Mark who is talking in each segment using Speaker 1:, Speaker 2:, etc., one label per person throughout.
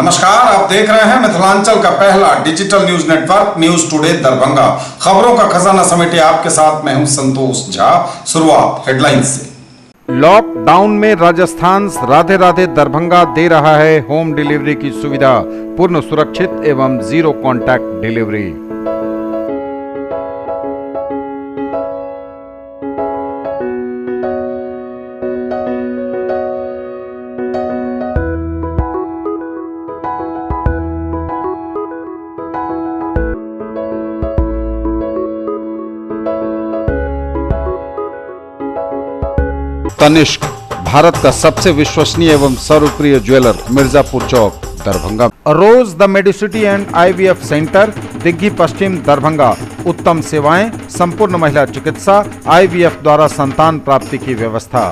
Speaker 1: नमस्कार, आप देख रहे हैं मिथिलांचल का पहला digital news network news today Darbhanga. खबरों का खजाना समेटे आपके साथ मैं हूं संतोष झा। शुरुआत हेडलाइंस से।
Speaker 2: लॉकडाउन में राजस्थान राधे राधे दरभंगा दे रहा है होम डिलीवरी की सुविधा, पूर्ण सुरक्षित एवं zero contact delivery. Tanishq, Bharat का सबसे विश्वसनीय एवं सर्वप्रिय jeweller, Mirzapur Chowk, Darbhanga. Rose the medicity and IVF centre, Digghi Paschim, Darbhanga. उत्तम सेवाएं, संपूर्ण महिला चिकित्सा, IVF द्वारा संतान प्राप्ति की व्यवस्था।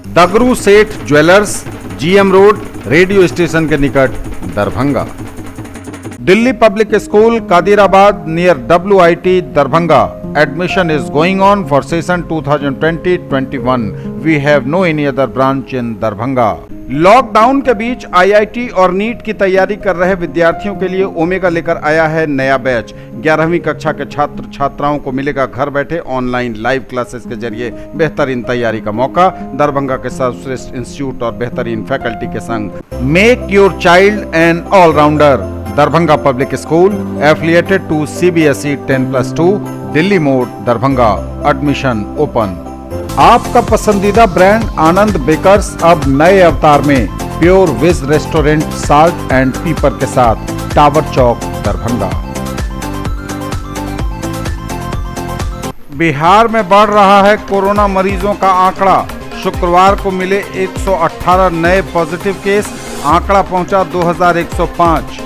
Speaker 2: Dagru Seth jewellers, GM road, radio station के निकट, Darbhanga. Delhi public school, Kadirabad, near WIT, Darbhanga. Admission is going on for session 2020-21. We have no any other branch in Darbhanga. Lockdown के बीच IIT और नीट की तैयारी कर रहे विद्यार्थियों के लिए ओमेगा लेकर आया है नया बैच। 11वीं कक्षा के छात्र छात्राओं को मिलेगा घर बैठे ऑनलाइन लाइव क्लासेस के जरिए बेहतरीन तैयारी का मौका। दरभंगा के सर्वश्रेष्ठ इंस्टीट्यूट और बेहतरीन फैकल्टी के संग make your child an allrounder. Darbhanga public school affiliated to CBSE 10+2, Delhi Mor, Darbhanga. Admission open. आपका पसंदीदा ब्रांड आनंद बेकर्स अब नए अवतार में, pure veg restaurant, salt and pepper के साथ, टावर चौक, दरभंगा। बिहार में बढ़ रहा है कोरोना मरीजों का आंकड़ा। शुक्रवार को मिले 118 नए पॉजिटिव केस, आंकड़ा पहुंचा 2105।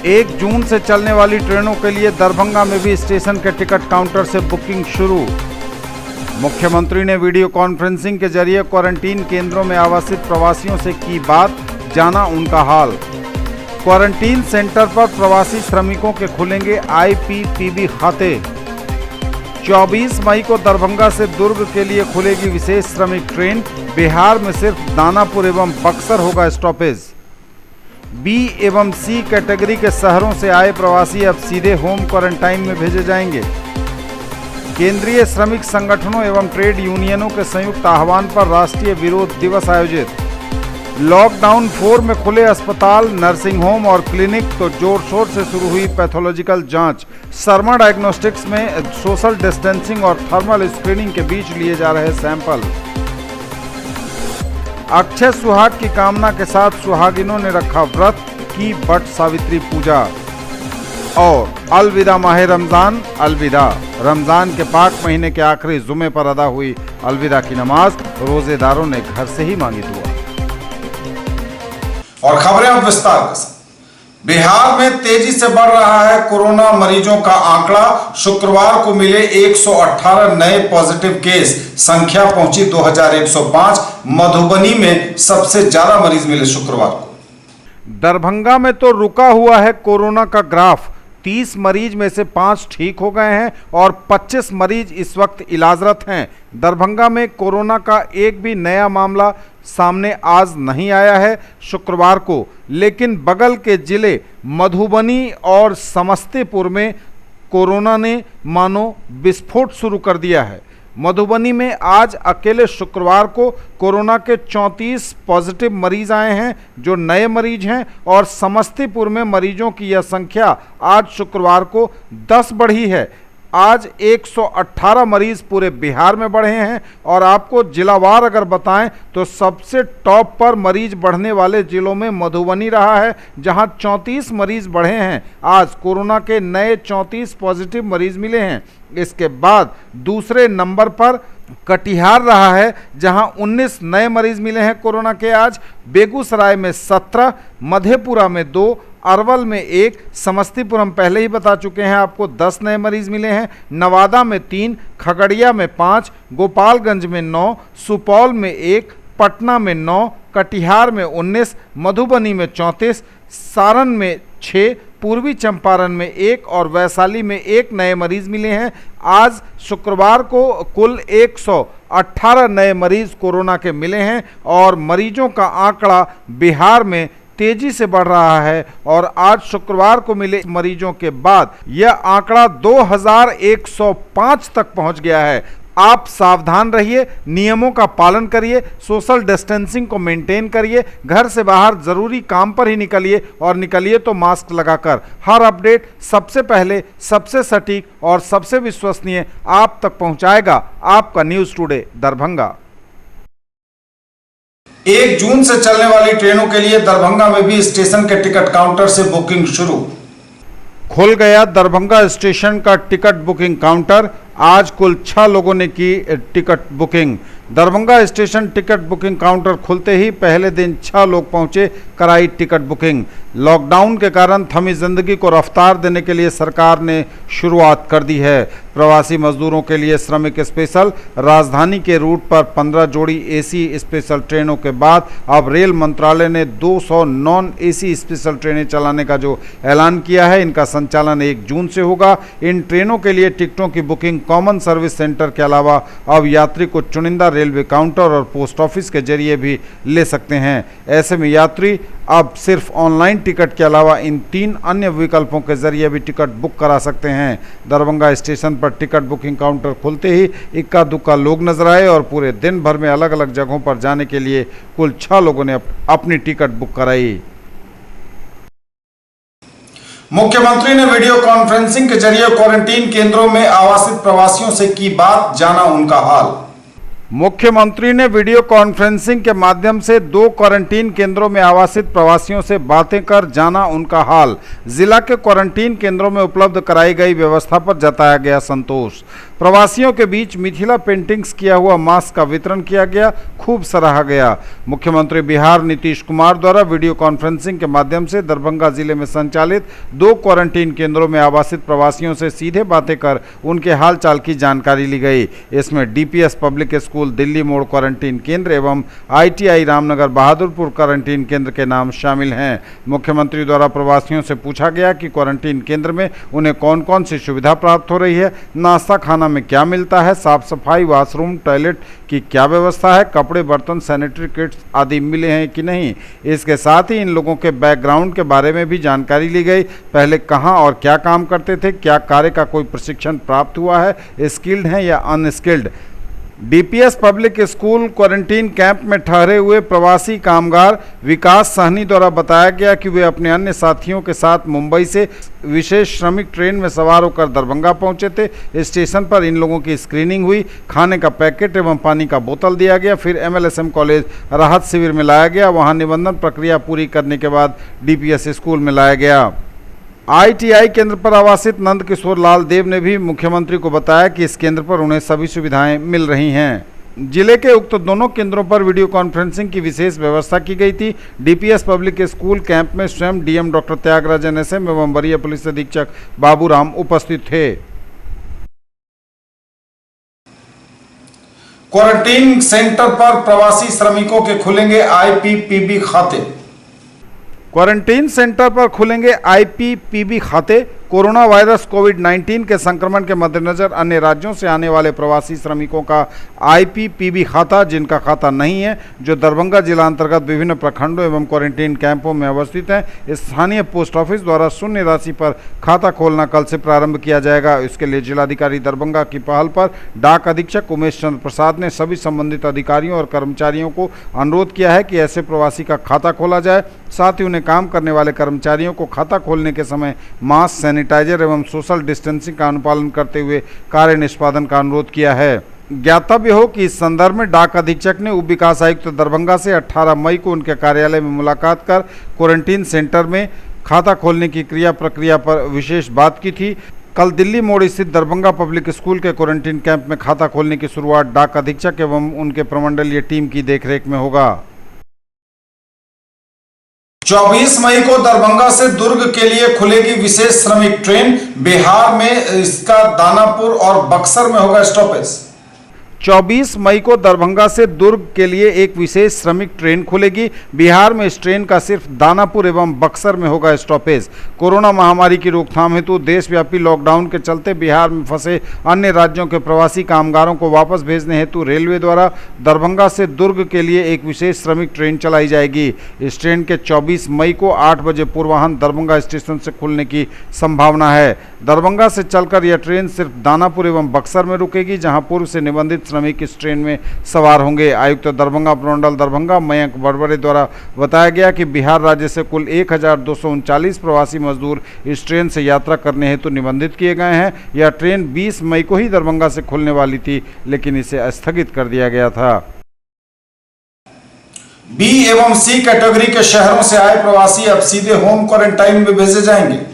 Speaker 2: 1 जून से चलने वाली ट्रेनों के लिए दरभंगा में भी स्टेशन के टिकट काउंटर से बुकिंग शुरू। मुख्यमंत्री ने वीडियो कॉन्फ्रेंसिंग के जरिए क्वारंटीन केंद्रों में आवासित प्रवासियों से की बात, जाना उनका हाल। क्वारंटीन सेंटर पर प्रवासी श्रमिकों के खुलेंगे IPPB खाते। 24 मई को दरभंगा से दुर्ग के लिए खुलेगी विशेष श्रमिक ट्रेन। बिहार में सिर्फ दानापुर एवं बक्सर होगा स्टॉपेज। B एवं C कैटेगरी के शहरों से आए प्रवासी अब सीधे होम क्वारंटाइन में भेजे जाएंगे। केंद्रीय श्रमिक संगठनों एवं ट्रेड यूनियनों के संयुक्त आह्वान पर राष्ट्रीय विरोध दिवस आयोजित। लॉकडाउन 4 में खुले अस्पताल, नर्सिंग होम और क्लिनिक तो जोर शोर से शुरू हुई पैथोलॉजिकल जांच। शर्मा डायग्नोस्टिक्स में सोशल डिस्टेंसिंग और थर्मल स्क्रीनिंग के बीच लिए जा रहे सैंपल। अक्षय सुहाग की कामना के साथ सुहागिनों ने रखा व्रत, की वट सावित्री पूजा। और अलविदा माह रमजान, अलविदा। रमजान के पाक महीने के आखिरी जुमे पर अदा हुई अलविदा की नमाज, रोजेदारों ने घर से ही मांगी दुआ।
Speaker 1: और खबरें अब विस्तार के साथ। बिहार में तेजी से बढ़ रहा है कोरोना मरीजों का आंकड़ा। शुक्रवार को मिले 118 नए पॉजिटिव केस, संख्या पहुंची 2105। मधुबनी में सबसे ज्यादा मरीज मिले शुक्रवार को।
Speaker 2: दरभंगा में तो रुका हुआ है कोरोना का ग्राफ। 30 मरीज में से 5 ठीक हो गए हैं और 25 मरीज इस वक्त इलाजरत हैं। दरभंगा में कोरोना का एक भी नया मामला सामने आज नहीं आया है शुक्रवार को, लेकिन बगल के जिले मधुबनी और समस्तीपुर में कोरोना ने मानो विस्फोट शुरू कर दिया है। मधुबनी में आज अकेले शुक्रवार को कोरोना के 34 पॉजिटिव मरीज आए हैं जो नए मरीज हैं, और समस्तीपुर में मरीजों की यह संख्या आज शुक्रवार को 10 बढ़ी है। आज 118 मरीज पूरे बिहार में बढ़े हैं। और आपको जिलावार अगर बताएं तो सबसे टॉप पर मरीज बढ़ने वाले जिलों में मधुबनी रहा है, जहां 34 मरीज बढ़े हैं। आज कोरोना के नए 34 पॉजिटिव मरीज मिले हैं। इसके बाद दूसरे नंबर पर कटिहार रहा है, जहां 19 नए मरीज मिले हैं कोरोना के आज। बेगूसराय में 17, मधेपुरा में 2, अरवल में 1, समस्तीपुर हम पहले ही बता चुके हैं आपको 10 नए मरीज मिले हैं। नवादा में 3, खगड़िया में 5, गोपालगंज में 9, सुपौल में 1, पटना में 9, कटिहार में 19, मधुबनी में 34, सारण में 6, पूर्वी चंपारण में 1 और वैशाली में 1 नए मरीज मिले हैं। आज शुक्रवार को कुल 118 नए मरीज कोरोना के मिले हैं और मरीजों का आंकड़ा बिहार में तेजी से बढ़ रहा है और आज शुक्रवार को मिले मरीजों के बाद यह आंकड़ा 2105 तक पहुंच गया है। आप सावधान रहिए, नियमों का पालन करिए, सोशल डिस्टेंसिंग को मेंटेन करिए, घर से बाहर जरूरी काम पर ही निकलिए और निकलिए तो मास्क लगाकर। हर अपडेट सबसे पहले, सबसे सटीक और सबसे विश्वसनीय आप तक पहुंचाएगा आपका न्यूज़ टुडे दरभंगा।
Speaker 1: 1 जून से चलने वाली ट्रेनों के लिए दरभंगा में भी स्टेशन के टिकट काउंटर से बुकिंग शुरू।
Speaker 2: खुल गया दरभंगा स्टेशन का टिकट बुकिंग काउंटर। आज कुल 6 लोगों ने की ticket booking. Darbhanga station ticket booking counter खुलते ही पहले दिन 6 लोग पहुंचे, कराई टिकट बुकिंग। लॉकडाउन के कारण थमी जिंदगी को रफ्तार देने के लिए सरकार ने शुरुआत कर दी है। प्रवासी मजदूरों के लिए श्रमिक स्पेशल राजधानी के रूट पर 15 जोड़ी एसी स्पेशल ट्रेनों के बाद अब रेल मंत्रालय ने 200 नॉन एसी स्पेशल ट्रेनें चलाने का जो ऐलान किया है, इनका संचालन 1 जून से होगा। इन ट्रेनों के लिए टिकटों की बुकिंग कॉमन सर्विस सेंटर के अलावा अब यात्री को चुनिंदा रेलवे काउंटर और पोस्ट ऑफिस के जरिए भी ले सकते हैं। ऐसे में यात्री अब सिर्फ ऑनलाइन टिकट के अलावा इन 3 अन्य विकल्पों के जरिए भी टिकट बुक करा सकते हैं। दरभंगा स्टेशन पर टिकट बुकिंग काउंटर खुलते ही इक्का दुक्का लोग नजर आए और पूरे दिन भर में अलग अलग जगहों पर जाने के लिए कुल 6 लोगों ने अपनी टिकट बुक कराई।
Speaker 1: मुख्यमंत्री ने वीडियो कॉन्फ्रेंसिंग के जरिए क्वारंटीन केंद्रों में आवासित प्रवासियों से की बात, जाना उनका हाल।
Speaker 2: मुख्यमंत्री ने वीडियो कॉन्फ्रेंसिंग के माध्यम से 2 क्वारंटीन केंद्रों में आवासित प्रवासियों से बातें कर जाना उनका हाल। जिला के क्वारंटीन केंद्रों में उपलब्ध कराई गई व्यवस्था पर जताया गया संतोष। प्रवासियों के बीच मिथिला पेंटिंग्स किया हुआ मास्क का वितरण किया गया, खूब सराहा गया। मुख्यमंत्री बिहार नीतीश कुमार द्वारा वीडियो कॉन्फ्रेंसिंग के माध्यम से दरभंगा जिले में संचालित 2 क्वारंटीन केंद्रों में आवासित प्रवासियों से सीधे बातें कर उनके हाल चाल की जानकारी ली गई। इसमें डीपीएस पब्लिक स्कूल दिल्ली मोड़ क्वारंटीन केंद्र एवं आईटीआई रामनगर बहादुरपुर क्वारंटीन केंद्र के नाम शामिल हैं। मुख्यमंत्री द्वारा प्रवासियों से पूछा गया कि क्वारंटीन केंद्र में उन्हें कौन कौन सी सुविधा प्राप्त हो रही है, नाश्ता खाना में क्या मिलता है, साफ सफाई, वॉशरूम, टॉयलेट की क्या व्यवस्था है, कपड़े, बर्तन, सैनिटरी किट्स आदि मिले हैं कि नहीं। इसके साथ ही इन लोगों के बैकग्राउंड के बारे में भी जानकारी ली गई। पहले कहां और क्या काम करते थे, क्या कार्य का कोई प्रशिक्षण प्राप्त हुआ है, स्किल्ड हैं या unskilled. DPS public school quarantine camp में ठहरे हुए प्रवासी कामगार विकास सहनी द्वारा बताया गया कि वे अपने अन्य साथियों के साथ मुंबई से विशेष श्रमिक ट्रेन में सवार होकर दरभंगा पहुंचे थे। स्टेशन पर इन लोगों की स्क्रीनिंग हुई, खाने का पैकेट एवं पानी का बोतल दिया गया, फिर एमएलएसएम कॉलेज राहत शिविर में लाया गया। वहां निबंधन प्रक्रिया पूरी करने के बाद डीपीएस स्कूल में लाया गया। आईटीआई केंद्र पर आवासित नंद किशोर लाल देव ने भी मुख्यमंत्री को बताया कि इस केंद्र पर उन्हें सभी सुविधाएं मिल रही हैं। जिले के उक्त दोनों केंद्रों पर वीडियो कॉन्फ्रेंसिंग की विशेष व्यवस्था की गई थी। डीपीएस पब्लिक स्कूल कैंप में स्वयं डीएम डॉक्टर त्यागराजन एसएम एवं वरीय पुलिस अधीक्षक बाबूराम उपस्थित थे।
Speaker 1: क्वारंटीन सेंटर पर प्रवासी श्रमिकों के खुलेंगे आईपीपीबी खाते।
Speaker 2: क्वारंटीन सेंटर पर खुलेंगे आईपीपीबी खाते। कोरोना वायरस कोविड-19 के संक्रमण के मद्देनजर अन्य राज्यों से आने वाले प्रवासी श्रमिकों का आईपीपीबी खाता, जिनका खाता नहीं है, जो दरभंगा जिला अंतर्गत विभिन्न प्रखंडों एवं क्वारंटीन कैंपों में अवस्थित हैं, स्थानीय पोस्ट ऑफिस द्वारा शून्य राशि पर खाता खोलना कल से प्रारंभ किया जाएगा। इसके लिए जिलाधिकारी दरभंगा की पहल पर डाक अधीक्षक उमेश चंद्र प्रसाद ने सभी संबंधित अधिकारियों और कर्मचारियों को अनुरोध किया है कि ऐसे प्रवासी का खाता खोला जाए। साथ ही उन्हें काम करने वाले कर्मचारियों को खाता खोलने के समय मास्क, सैनिटाइजर एवं सोशल डिस्टेंसिंग का अनुपालन करते हुए कार्य निष्पादन का अनुरोध किया है। ज्ञातव्य हो कि इस संदर्भ में डाक अधीक्षक ने उप विकास आयुक्त दरभंगा से 18 मई को उनके कार्यालय में मुलाकात कर क्वारंटीन सेंटर में खाता खोलने की क्रिया प्रक्रिया पर विशेष बात की थी। कल दिल्ली मोड़ स्थित दरभंगा पब्लिक स्कूल के क्वारंटीन कैंप में खाता खोलने की शुरुआत डाक अधीक्षक एवं उनके प्रमंडलीय टीम की देखरेख में होगा।
Speaker 1: 24 मई को दरभंगा से दुर्ग के लिए खुलेगी विशेष श्रमिक ट्रेन। बिहार में इसका दानापुर और बक्सर में होगा स्टॉपेज।
Speaker 2: 24 मई को दरभंगा से दुर्ग के लिए एक विशेष श्रमिक ट्रेन खुलेगी। बिहार में इस ट्रेन का सिर्फ दानापुर एवं बक्सर में होगा स्टॉपेज। कोरोना महामारी की रोकथाम हेतु देशव्यापी लॉकडाउन के चलते बिहार में फंसे अन्य राज्यों के प्रवासी कामगारों को वापस भेजने हेतु रेलवे द्वारा दरभंगा से दुर्ग के लिए एक विशेष श्रमिक ट्रेन चलाई जाएगी। इस ट्रेन के 24 मई को 8 बजे पूर्वाह्न दरभंगा स्टेशन से खुलने की संभावना है। दरभंगा से चलकर यह ट्रेन सिर्फ दानापुर एवं बक्सर में रुकेगी, जहां पूर्व से निबंधित श्रमिक इस ट्रेन में सवार होंगे। आयुक्त दरभंगा प्रमंडल दरभंगा मयंक बड़बड़े द्वारा बताया गया कि बिहार राज्य से कुल 1239 प्रवासी मजदूर इस ट्रेन से यात्रा करने हेतु निबंधित किए गए हैं। यह ट्रेन 20 मई को ही दरभंगा से खुलने वाली थी, लेकिन इसे स्थगित कर दिया गया था।
Speaker 1: बी एवं सी कैटेगरी के शहरों से आए प्रवासी अब सीधे होम क्वारंटाइन में भेजे जाएंगे।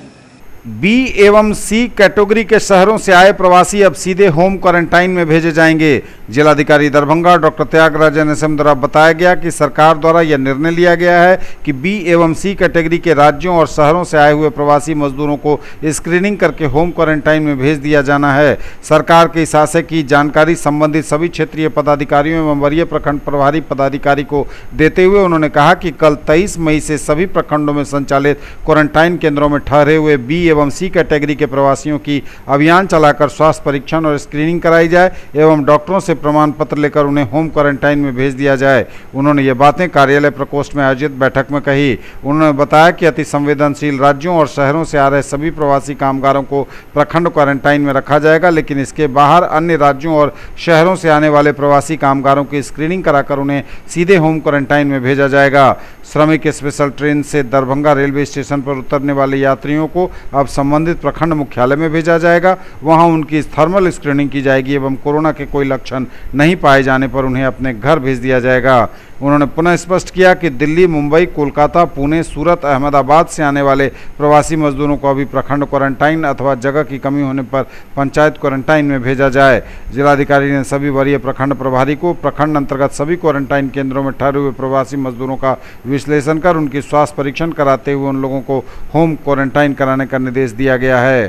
Speaker 2: बी एवं सी कैटेगरी के शहरों से आए प्रवासी अब सीधे होम क्वारंटाइन में भेजे जाएंगे। जिलाधिकारी दरभंगा डॉक्टर त्यागराजन एसएम द्वारा बताया गया कि सरकार द्वारा यह निर्णय लिया गया है कि बी एवं सी कैटेगरी के राज्यों और शहरों से आए हुए प्रवासी मजदूरों को स्क्रीनिंग करके होम क्वारंटाइन में भेज दिया जाना है। सरकार के इस आशय की जानकारी संबंधित सभी क्षेत्रीय पदाधिकारियों एवं वरीय प्रखंड प्रभारी पदाधिकारी को देते हुए उन्होंने कहा कि कल 23 मई से सभी प्रखंडों में संचालित क्वारंटाइन केंद्रों में ठहरे हुए बी एवं सी कैटेगरी के प्रवासियों की अभियान चलाकर स्वास्थ्य परीक्षण और स्क्रीनिंग कराई जाए एवं डॉक्टरों से प्रमाण पत्र लेकर उन्हें होम क्वारंटाइन में भेज दिया जाए। उन्होंने ये बातें कार्यालय प्रकोष्ठ में आयोजित बैठक में कही। उन्होंने बताया कि अति संवेदनशील राज्यों और शहरों से आ रहे सभी प्रवासी कामगारों को प्रखंड क्वारंटाइन में रखा जाएगा, लेकिन इसके बाहर अन्य राज्यों और शहरों से आने वाले प्रवासी कामगारों की स्क्रीनिंग कराकर उन्हें सीधे होम क्वारंटाइन में भेजा जाएगा। श्रमिक स्पेशल ट्रेन से दरभंगा रेलवे स्टेशन पर उतरने वाले यात्रियों को अब संबंधित प्रखंड मुख्यालय में भेजा जाएगा। वहां उनकी थर्मल स्क्रीनिंग की जाएगी एवं कोरोना के कोई लक्षण नहीं पाए जाने पर उन्हें अपने घर भेज दिया जाएगा। उन्होंने पुनः स्पष्ट किया कि दिल्ली, मुंबई, कोलकाता, पुणे, सूरत, अहमदाबाद से आने वाले प्रवासी मजदूरों को अभी प्रखंड क्वारंटाइन अथवा जगह की कमी होने पर पंचायत क्वारंटाइन में भेजा जाए। जिलाधिकारी ने सभी वरीय प्रखंड प्रभारी को प्रखंड अंतर्गत सभी क्वारंटाइन केंद्रों में ठहरे हुए प्रवासी मजदूरों का विश्लेषण कर उनकी स्वास्थ्य परीक्षण कराते हुए उन लोगों को होम क्वारंटाइन कराने का निर्देश दिया गया है।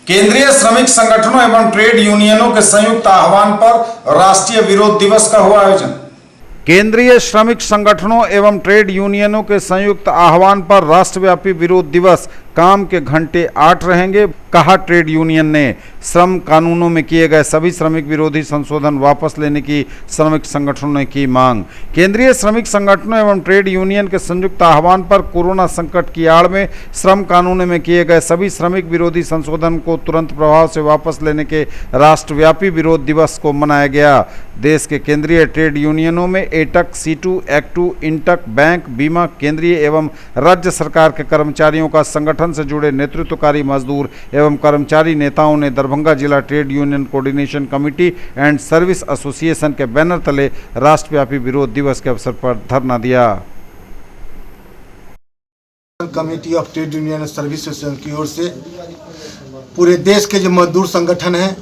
Speaker 1: केंद्रीय श्रमिक संगठनों एवं ट्रेड यूनियनों के संयुक्त आह्वान पर राष्ट्रीय विरोध दिवस का हुआ आयोजन।
Speaker 2: केंद्रीय श्रमिक संगठनों एवं ट्रेड यूनियनों के संयुक्त आह्वान पर राष्ट्रव्यापी विरोध दिवस काम के घंटे 8 रहेंगे, कहा ट्रेड यूनियन ने। श्रम कानूनों में किए गए सभी श्रमिक विरोधी संशोधन वापस लेने की श्रमिक संगठनों ने की मांग। केंद्रीय श्रमिक संगठनों एवं ट्रेड यूनियन के संयुक्त आह्वान पर कोरोना संकट की आड़ में श्रम कानूनों में किए गए सभी श्रमिक विरोधी संशोधन को तुरंत प्रभाव से वापस लेने के राष्ट्रव्यापी विरोध दिवस को मनाया गया। देश के केंद्रीय ट्रेड यूनियनों में एटक, सीटू, एक्टू, इंटक, बैंक, बीमा, केंद्रीय एवं राज्य सरकार के कर्मचारियों का संगठन से जुड़े नेतृत्वकारी मजदूर एवं कर्मचारी नेताओं ने दरभंगा जिला trade union coordination committee and service association के बैनर तले राष्ट्रव्यापी विरोध दिवस के अवसर पर धरना दिया।
Speaker 3: Committee of trade union service association की ओर से पूरे देश के जो मजदूर संगठन हैं,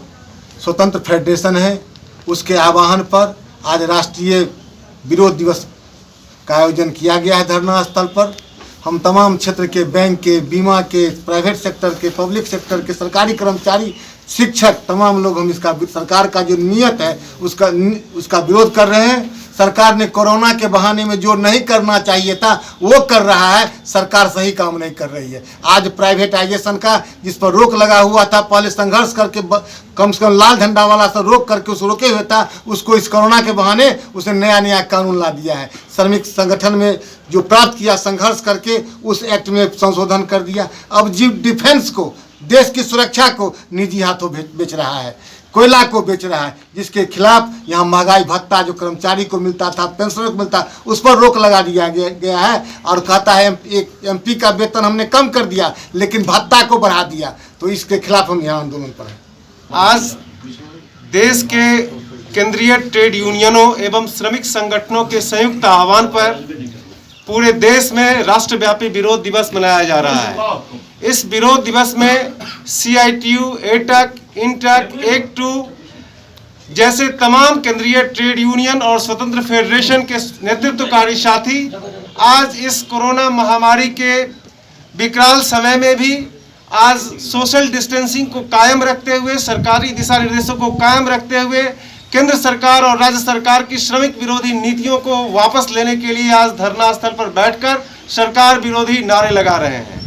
Speaker 3: स्वतंत्र फेडरेशन है, उसके आह्वान पर आज राष्ट्रीय विरोध दिवस का आयोजन किया गया है। धरना स्थल पर हम तमाम क्षेत्र के बैंक के, बीमा के, प्राइवेट सेक्टर के, पब्लिक सेक्टर के, सरकारी कर्मचारी, शिक्षक, तमाम लोग हम इसका सरकार का जो नियत है उसका विरोध कर रहे हैं। सरकार ने कोरोना के बहाने में जो नहीं करना चाहिए था वो कर रहा है। सरकार सही काम नहीं कर रही है। आज प्राइवेटाइजेशन का जिस पर रोक लगा हुआ था, पहले संघर्ष करके कम से कम लाल झंडा वाला से रोक करके उस रोके हुए था, उसको इस कोरोना के बहाने उसने नया कानून ला दिया है। श्रमिक संगठन में जो प्राप्त किया संघर्ष करके उस एक्ट में संशोधन कर दिया। अब जीव डिफेंस को, देश की सुरक्षा को निजी हाथों बेच रहा है, कोयला को बेच रहा है, जिसके खिलाफ यहाँ महंगाई भत्ता जो कर्मचारी को मिलता था, पेंशनर को मिलता, उस पर रोक लगा दिया गया है। और कहता है एक एमपी का वेतन हमने कम कर दिया लेकिन भत्ता को बढ़ा दिया। तो इसके खिलाफ हम यहाँ आंदोलन पर हैं।
Speaker 4: आज देश के केंद्रीय ट्रेड यूनियनों एवं श्रमिक संगठनों के संयुक्त आह्वान पर पूरे देश में राष्ट्रव्यापी विरोध दिवस मनाया जा रहा है। इस विरोध दिवस में CITU, एटक, इंटक, एक्टू जैसे तमाम केंद्रीय ट्रेड यूनियन और स्वतंत्र फेडरेशन के नेतृत्वकारी साथी आज इस कोरोना महामारी के विकराल समय में भी आज सोशल डिस्टेंसिंग को कायम रखते हुए, सरकारी दिशा निर्देशों को कायम रखते हुए केंद्र सरकार और राज्य सरकार की श्रमिक विरोधी नीतियों को वापस लेने के लिए आज धरना स्थल पर बैठकर सरकार विरोधी नारे लगा रहे हैं।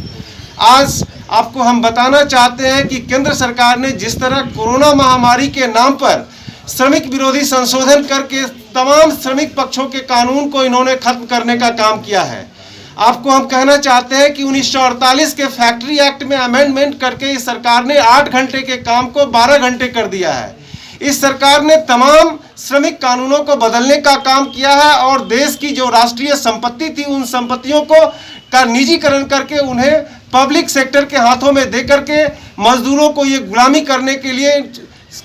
Speaker 4: आज आपको हम बताना चाहते हैं कि केंद्र सरकार ने जिस तरह कोरोना महामारी के नाम पर श्रमिक विरोधी संशोधन करके तमाम श्रमिक पक्षों के कानून को इन्होंने खत्म करने का काम किया है। आपको हम कहना चाहते हैं कि 1948 के फैक्ट्री एक्ट में अमेंडमेंट करके इस सरकार ने 8 घंटे के काम को 12 घंटे कर दिया है। इस सरकार ने तमाम श्रमिक कानूनों को बदलने का काम किया है और देश की जो राष्ट्रीय संपत्ति थी उन संपत्तियों को का निजीकरण करके उन्हें पब्लिक सेक्टर के हाथों में दे करके मजदूरों को ये गुलामी करने के लिए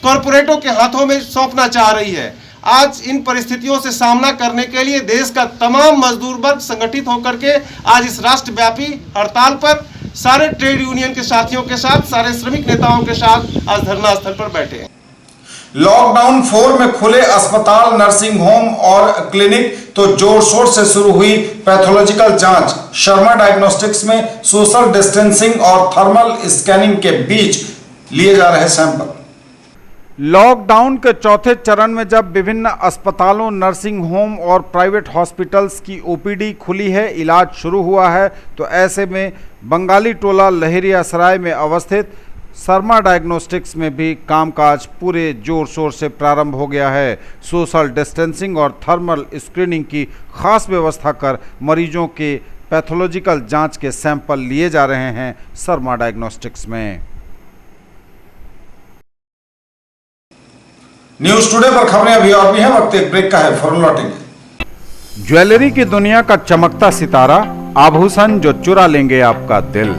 Speaker 4: कॉरपोरेटों के हाथों में सौंपना चाह रही है। आज इन परिस्थितियों से सामना करने के लिए देश का तमाम मजदूर वर्ग संगठित होकर के आज इस राष्ट्रव्यापी हड़ताल पर सारे ट्रेड यूनियन के साथियों के साथ, सारे श्रमिक नेताओं के साथ आज धरना स्थल पर बैठे हैं।
Speaker 1: लॉकडाउन 4 में खुले अस्पताल, नर्सिंग होम और क्लिनिक तो जोर शोर से शुरू हुई पैथोलॉजिकल जांच। शर्मा डायग्नोस्टिक्स में सोशल डिस्टेंसिंग और थर्मल स्कैनिंग के बीच लिए जा रहे सैंपल।
Speaker 2: लॉकडाउन के चौथे चरण में जब विभिन्न अस्पतालों, नर्सिंग होम और प्राइवेट हॉस्पिटल्स की ओपीडी खुली है, इलाज शुरू हुआ है, तो ऐसे में बंगाली टोला लहेरियासराय में अवस्थित शर्मा डायग्नोस्टिक्स में भी कामकाज पूरे जोर शोर से प्रारंभ हो गया है। सोशल डिस्टेंसिंग और थर्मल स्क्रीनिंग की खास व्यवस्था कर मरीजों के पैथोलॉजिकल जांच के सैंपल लिए जा रहे हैं शर्मा डायग्नोस्टिक्स में।
Speaker 1: न्यूज टुडे पर खबरें अभी और भी हैं, वक्त एक ब्रेक का है, फौरन लौटेंगे।
Speaker 2: ज्वेलरी की दुनिया का चमकता सितारा, आभूषण जो चुरा लेंगे आपका दिल।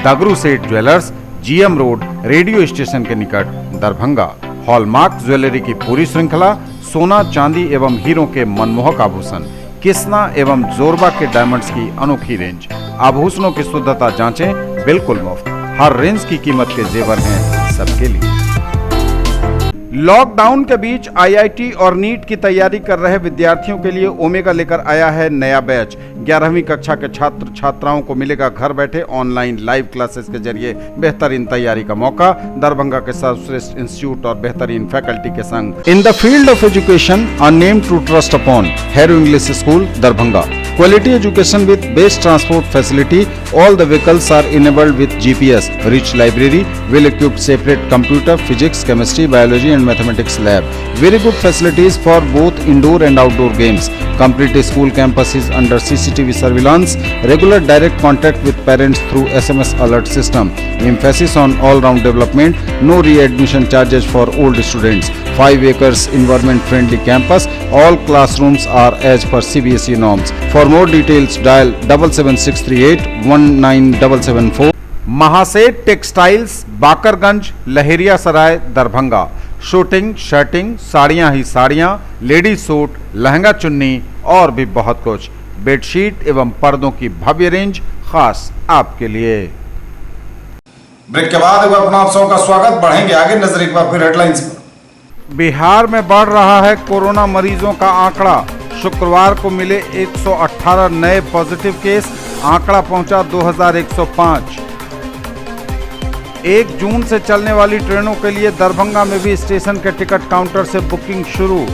Speaker 2: दगरू Seth jewellers, GM road, radio station के निकट, दरभंगा। हॉलमार्क ज्वेलरी की पूरी श्रृंखला, सोना, चांदी एवं हीरों के मनमोहक आभूषण, किस्ना एवं जोरबा के डायमंड्स की अनोखी रेंज। आभूषणों की शुद्धता जांचें बिल्कुल मुफ्त। हर रेंज की कीमत के जेवर हैं सबके लिए। लॉकडाउन के बीच आईआईटी और नीट की तैयारी कर रहे विद्यार्थियों के लिए ओमेगा लेकर आया है नया बैच। 11वीं कक्षा के छात्र छात्राओं को मिलेगा घर बैठे ऑनलाइन लाइव क्लासेस के जरिए बेहतरीन तैयारी का मौका। दरभंगा के सर्वश्रेष्ठ इंस्टीट्यूट और बेहतरीन फैकल्टी के संग in the field of education a name to trust upon, Harrow English school, Darbhanga. Quality education with best transport facility. All the vehicles are enabled with GPS. Rich library, well-equipped separate computer, physics, chemistry, biology and mathematics lab. Very good facilities for both indoor and outdoor games. Complete school campus is under CCTV surveillance. Regular direct contact with parents through SMS alert system. Emphasis on all-round development. No readmission charges for old students. 5 acres environment-friendly campus. All classrooms are as per CBSE norms. For more details, dial 77638 19774. Mahaseth textiles, Bakarganj, Laheriasarai, Darbhanga. Shooting, shirting, साड़ियाँ ही साड़ियाँ, ladies suit, lehenga चुन्नी और भी बहुत कुछ। Bedsheet एवं पर्दों की भव्य रेंज खास आपके लिए।
Speaker 1: ब्रेक के बाद एक बार पुनः आप सबका स्वागत। बढ़ेंगे आगे, नजर एक बार फिर हेडलाइंस पर।
Speaker 2: बिहार में बढ़ रहा है कोरोना मरीजों का आंकड़ा। शुक्रवार को मिले 118 नए पॉजिटिव केस, आंकड़ा पहुंचा 2105। 1 जून से चलने वाली ट्रेनों के लिए दरभंगा में भी स्टेशन के टिकट काउंटर से बुकिंग शुरू।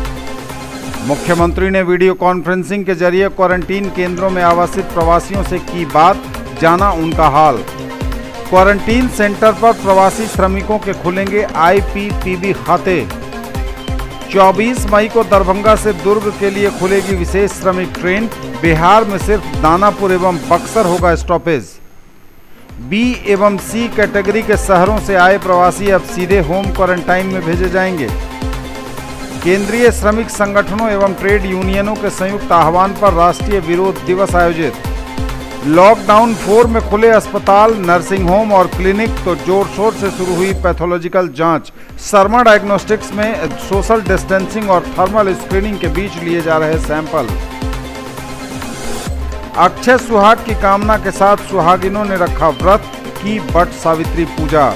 Speaker 2: मुख्यमंत्री ने वीडियो कॉन्फ्रेंसिंग के जरिए क्वारंटीन केंद्रों में आवासित प्रवासियों से की बात, जाना उनका हाल। क्वारंटीन सेंटर पर प्रवासी श्रमिकों के खुलेंगे IPPB खाते। 24 मई को दरभंगा से दुर्ग के लिए खुलेगी विशेष श्रमिक ट्रेन। बिहार में सिर्फ दानापुर एवं बक्सर होगा स्टॉपेज। B एवं C कैटेगरी के शहरों से आए प्रवासी अब सीधे होम क्वारंटाइन में भेजे जाएंगे। केंद्रीय श्रमिक संगठनों एवं ट्रेड यूनियनों के संयुक्त आह्वान पर राष्ट्रीय विरोध दिवस आयोजित। लॉकडाउन 4 में खुले अस्पताल, नर्सिंग होम और क्लिनिक तो जोर शोर से शुरू हुई पैथोलॉजिकल जांच। शर्मा डायग्नोस्टिक्स में सोशल डिस्टेंसिंग और थर्मल स्क्रीनिंग के बीच लिए जा रहे सैंपल। अक्षय सुहाग की कामना के साथ सुहागिनों ने रखा व्रत, की वट सावित्री पूजा।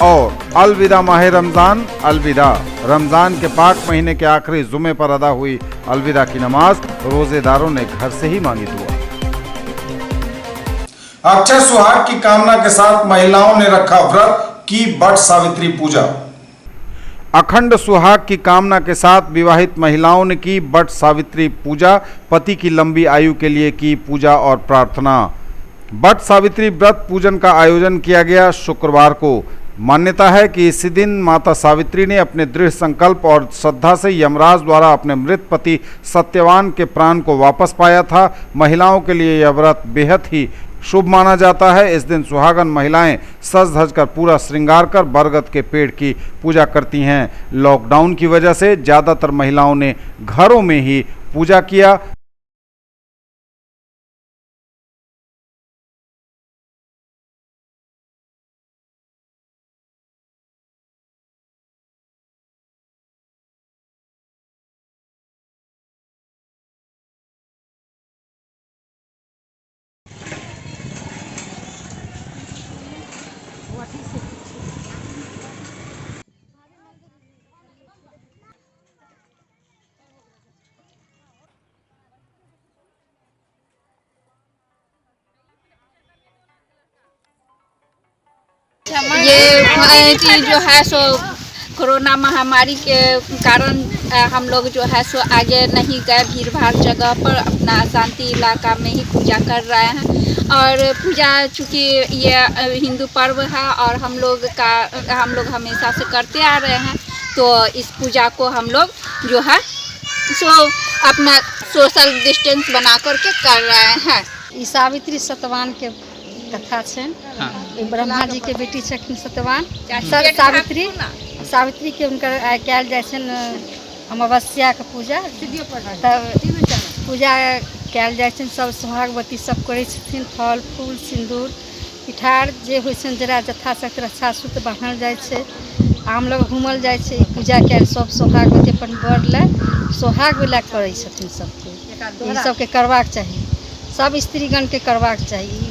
Speaker 2: और अलविदा माह रमजान, अलविदा। रमजान के पाक महीने के आखिरी जुमे पर अदा हुई अलविदा की नमाज, रोजेदारों ने घर से ही मांगी दुआ।
Speaker 1: अक्षय सुहाग की कामना के साथ महिलाओं ने रखा व्रत, की वट सावित्री पूजा।
Speaker 2: अखंड सुहाग की कामना के साथ विवाहित महिलाओं ने की वट सावित्री पूजा, पति की लंबी आयु के लिए की पूजा और प्रार्थना। वट सावित्री व्रत पूजन का आयोजन किया गया शुक्रवार को। मान्यता है कि इसी दिन माता सावित्री ने अपने दृढ़ संकल्प और श्रद्धा से यमराज द्वारा अपने मृत पति सत्यवान के प्राण को वापस पाया था। महिलाओं के लिए यह व्रत बेहद ही शुभ माना जाता है। इस दिन सुहागन महिलाएं सज धज कर पूरा श्रृंगार कर बरगद के पेड़ की पूजा करती हैं। लॉकडाउन की वजह से ज़्यादातर महिलाओं ने घरों में ही पूजा किया।
Speaker 5: ये चीज़ जो है सो कोरोना महामारी के कारण हम लोग जो है सो आगे नहीं गए, भीड़ भाड़ जगह पर अपना शांति इलाका में ही पूजा कर रहे हैं। और पूजा चूँकि ये हिंदू पर्व है और हम लोग हमेशा से करते आ रहे हैं, तो इस पूजा को हम लोग जो है सो अपना सोशल डिस्टेंस बना करके कर रहे हैं।
Speaker 6: ई सावित्री सत्यवान के कथा छनि। ब्रह्मा जी के बेटी छथिन सत्यवान, सावित्री के हुनकर आइ कयल जाइ छनि अमावस्या के पूजा। तब पूजा कयल जाइ छनि, सब सुहागवती सब करै छथिन। फल फूल सिंदूर पिठार जे होइ छनि जरा यथाशक्ति रक्षा सूत्र बान्हल जाइ छै। आम लोग घूमल जाइ छै। पूजा कयल सब सुहागवती अपन बर लए सोहाग लए करै छथिन। सबके ई सबके करबाक चाही, सब स्त्रीगण के करबाक चाही।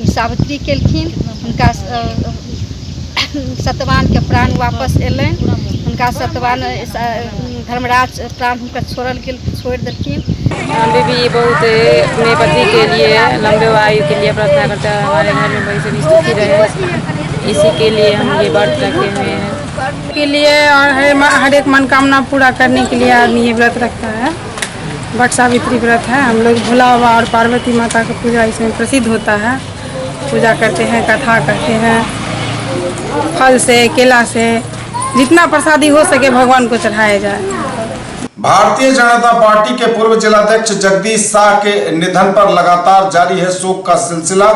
Speaker 6: सावित्री केलखिन, हुनका सत्यवान के प्राण वापस एलनि। हुनका सत्यवान धर्मराज प्राण हुनका छोड़ देलखिन।
Speaker 7: हम भी बहुत अपने पति के लिए लंबे आयु के लिए प्रार्थना करते हैं। हमारे घर में वैसे भी सुखी रहे, इसी के लिए हम ये व्रत रखे हुए हैं।
Speaker 8: के लिए और हर एक मनोकामना पूरा करने के लिए आदमी ये व्रत रखता है। वट सावित्री व्रत है। हम लोग भोला बाबा और पार्वती माता का पूजा इसमें प्रसिद्ध होता है। पूजा करते हैं, कथा करते हैं, फल से केला से जितना प्रसादी हो सके भगवान को चढ़ाया जाए।
Speaker 1: भारतीय जनता पार्टी के पूर्व जिलाध्यक्ष जगदीश शाह के निधन पर लगातार जारी है शोक का सिलसिला।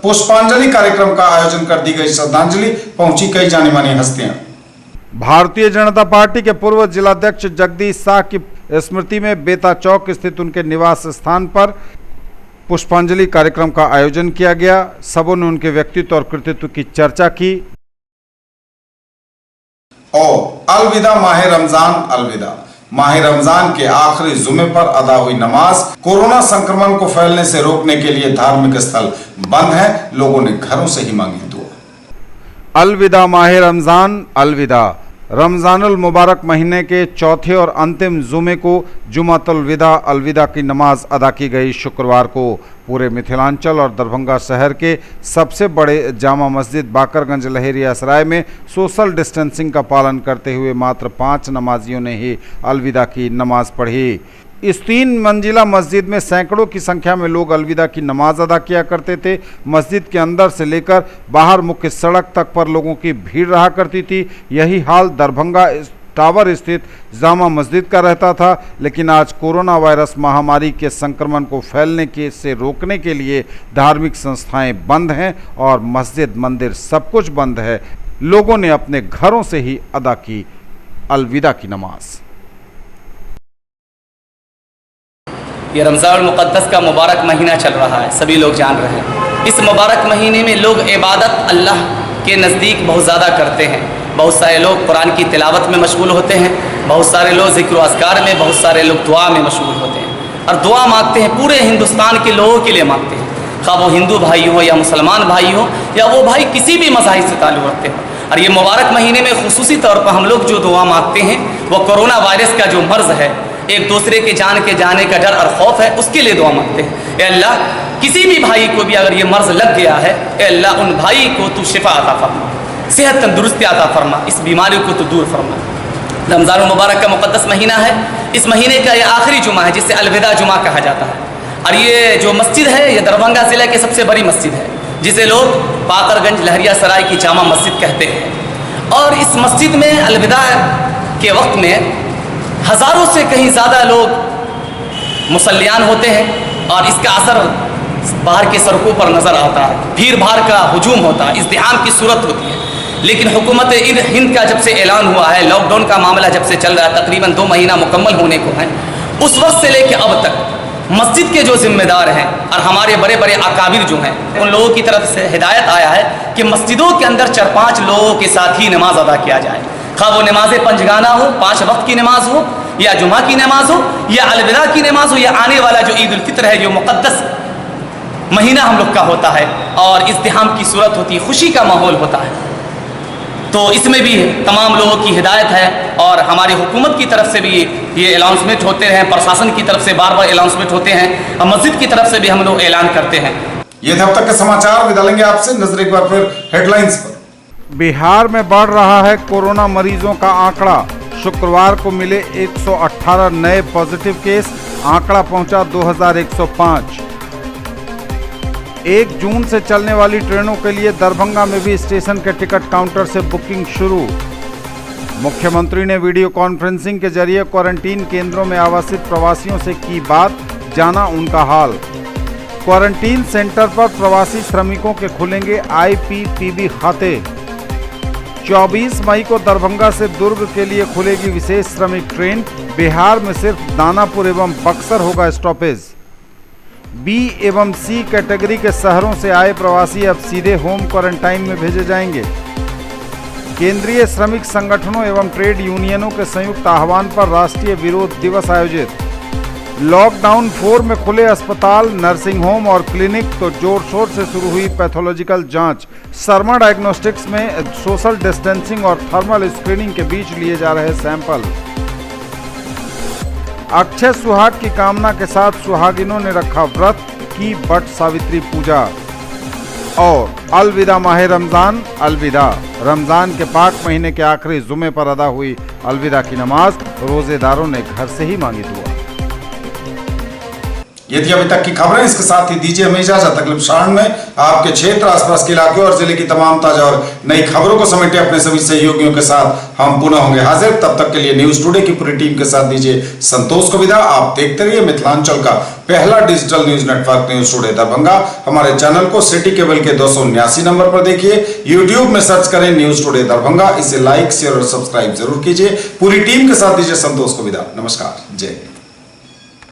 Speaker 1: पुष्पांजलि कार्यक्रम का आयोजन कर दी गई। श्रद्धांजलि पहुंची कई जानी मानी हस्तियां।
Speaker 2: भारतीय जनता पार्टी के पूर्व जिलाध्यक्ष जगदीश शाह की स्मृति में बेता चौक स्थित उनके निवास स्थान पर पुष्पांजलि कार्यक्रम का आयोजन किया गया। सबों ने उनके व्यक्तित्व और कृतित्व की चर्चा की।
Speaker 1: और अलविदा माह रमजान, अलविदा। माह रमजान के आखिरी जुमे पर अदा हुई नमाज। कोरोना संक्रमण को फैलने से रोकने के लिए धार्मिक स्थल बंद है, लोगों ने घरों से ही मांगी दुआ।
Speaker 2: अलविदा माह रमजान, अलविदा। रमजानुल मुबारक महीने के चौथे और अंतिम जुमे को जुमातुल विदा अलविदा की नमाज अदा की गई। शुक्रवार को पूरे मिथिलांचल और दरभंगा शहर के सबसे बड़े जामा मस्जिद बाकरगंज लहेरिया सराय में सोशल डिस्टेंसिंग का पालन करते हुए मात्र 5 नमाजियों ने ही अलविदा की नमाज पढ़ी। इस 3 मंजिला मस्जिद में सैकड़ों की संख्या में लोग अलविदा की नमाज अदा किया करते थे। मस्जिद के अंदर से लेकर बाहर मुख्य सड़क तक पर लोगों की भीड़ रहा करती थी। यही हाल दरभंगा टावर स्थित जामा मस्जिद का रहता था। लेकिन आज कोरोना वायरस महामारी के संक्रमण को फैलने से रोकने के लिए धार्मिक संस्थाएं बंद हैं और मस्जिद मंदिर सब कुछ बंद है। लोगों ने अपने घरों से ही अदा की अलविदा की नमाज।
Speaker 9: ये रमज़ान मुक़द्दस का मुबारक महीना चल रहा है, सभी लोग जान रहे हैं। इस मुबारक महीने में लोग इबादत अल्लाह के नज़दीक बहुत ज़्यादा करते हैं। बहुत सारे लोग कुरान की तिलावत में मशगूल होते हैं, बहुत सारे लोग ज़िक्र व अज़कार में, बहुत सारे लोग दुआ में मशगूल होते हैं और दुआ मांगते हैं। पूरे हिंदुस्तान के लोगों के लिए मांगते हैं, खा वो हिंदू भाई हो या मुसलमान भाई हो या वो भाई किसी भी मज़ाहिब से ताल्लुक़ रखते हो। और ये मुबारक महीने में खुसूसी तौर पर हम लोग जो दुआ मांगते हैं वो कोरोना वायरस का जो मर्ज़ है, एक दूसरे के जाने का डर और खौफ है, उसके लिए दुआ मांगते हैं। अल्लाह किसी भी भाई को भी अगर ये मर्ज लग गया है, ए अल्लाह उन भाई को तू शिफा अता फरमा, सेहत तंदुरुस्ती अता फरमा, इस बीमारी को तो दूर फरमा। रमज़ान मुबारक का मुक़द्दस महीना है। इस महीने का ये आखिरी जुमा है जिसे अलविदा जुमा कहा जाता है। और ये जो मस्जिद है ये दरभंगा ज़िले की सबसे बड़ी मस्जिद है, जिसे लोग पाकरगंज लहरिया सराय की जामा मस्जिद कहते हैं। और इस मस्जिद में अलविदा के वक्त में हज़ारों से कहीं ज़्यादा लोग मुसल्लियान होते हैं और इसका असर बाहर के सड़कों पर नज़र आता है। भीड़ भाड़ का हुजूम होता है, इज़्तिहाम की सूरत होती है। लेकिन हुकूमत हिंद का जब से ऐलान हुआ है, लॉकडाउन का मामला जब से चल रहा है, तकरीबन 2 महीना मुकम्मल होने को है, उस वक्त से लेकर अब तक मस्जिद के जो जिम्मेदार हैं और हमारे बड़े बड़े अकाबिर जो हैं, उन लोगों की तरफ से हिदायत आया है कि मस्जिदों के अंदर 4-5 लोगों के साथ ही नमाज अदा किया जाए। खा वो नमाज पंजगाना हो, 5 वक्त की नमाज हो, या जुमा की नमाज हो, या अलविदा की नमाज हो, या आने वाला जो ईद उल फित्र है, जो मुक़द्दस महीना हम लोग का होता है और इज़्तिहाम की सूरत होती है, खुशी का माहौल होता है। तो इसमें भी तमाम लोगों की हिदायत है और हमारी हुकूमत की तरफ से भी ये अनाउंसमेंट होते हैं, प्रशासन की तरफ से बार-बार अनाउंसमेंट होते हैं और मस्जिद की तरफ से भी हम लोग ऐलान करते हैं।
Speaker 1: ये थे अब तक के समाचार। विदा लेंगे आपसे, नजर एक बार फिर हेडलाइंस पर।
Speaker 2: बिहार में बढ़ रहा है कोरोना मरीजों का आंकड़ा। शुक्रवार को मिले 118 नए पॉजिटिव केस, आंकड़ा पहुंचा 2105। 1 जून से चलने वाली ट्रेनों के लिए दरभंगा में भी स्टेशन के टिकट काउंटर से बुकिंग शुरू। मुख्यमंत्री ने वीडियो कॉन्फ्रेंसिंग के जरिए क्वारंटीन केंद्रों में आवासित प्रवासियों से की बात, जाना उनका हाल। क्वारंटीन सेंटर पर प्रवासी श्रमिकों के खुलेंगे IPPB खाते। 24 मई को दरभंगा से दुर्ग के लिए खुलेगी विशेष श्रमिक ट्रेन। बिहार में सिर्फ दानापुर एवं बक्सर होगा स्टॉपेज। B एवं C कैटेगरी के शहरों से आए प्रवासी अब सीधे होम क्वारंटाइन में भेजे जाएंगे। केंद्रीय श्रमिक संगठनों एवं ट्रेड यूनियनों के संयुक्त आह्वान पर राष्ट्रीय विरोध दिवस आयोजित। लॉकडाउन 4 में खुले अस्पताल, नर्सिंग होम और क्लिनिक तो जोर शोर से शुरू हुई पैथोलॉजिकल जांच। शर्मा डायग्नोस्टिक्स में सोशल डिस्टेंसिंग और थर्मल स्क्रीनिंग के बीच लिए जा रहे सैंपल। अक्षय सुहाग की कामना के साथ सुहागिनों ने रखा व्रत, की वट सावित्री पूजा। और अलविदा माह रमज़ान, अलविदा। रमज़ान के पाक महीने के आखिरी जुमे पर अदा हुई अलविदा की नमाज, रोजेदारों ने घर से ही मांगी दुआ।
Speaker 1: ये थी अभी तक की खबरें। इसके साथ ही दीजिए हमें इजाजत। अगले क्षण में आपके क्षेत्र, आसपास के इलाके और जिले की तमाम ताजा और नई खबरों को समेटे अपने सभी सहयोगियों के साथ हम पुनः होंगे हाजिर। तब तक के लिए न्यूज टुडे की पूरी टीम के साथ दीजिए संतोष को विदा। आप देखते रहिए मिथिलांचल का पहला digital news network news today Darbhanga. हमारे चैनल को सिटी केबल के 279 नंबर पर देखिए। यूट्यूब में सर्च करें न्यूज टुडे दरभंगा। इसे लाइक, शेयर और सब्सक्राइब जरूर कीजिए। पूरी टीम के साथ दीजिए संतोष को विदा। नमस्कार, जय हिंद।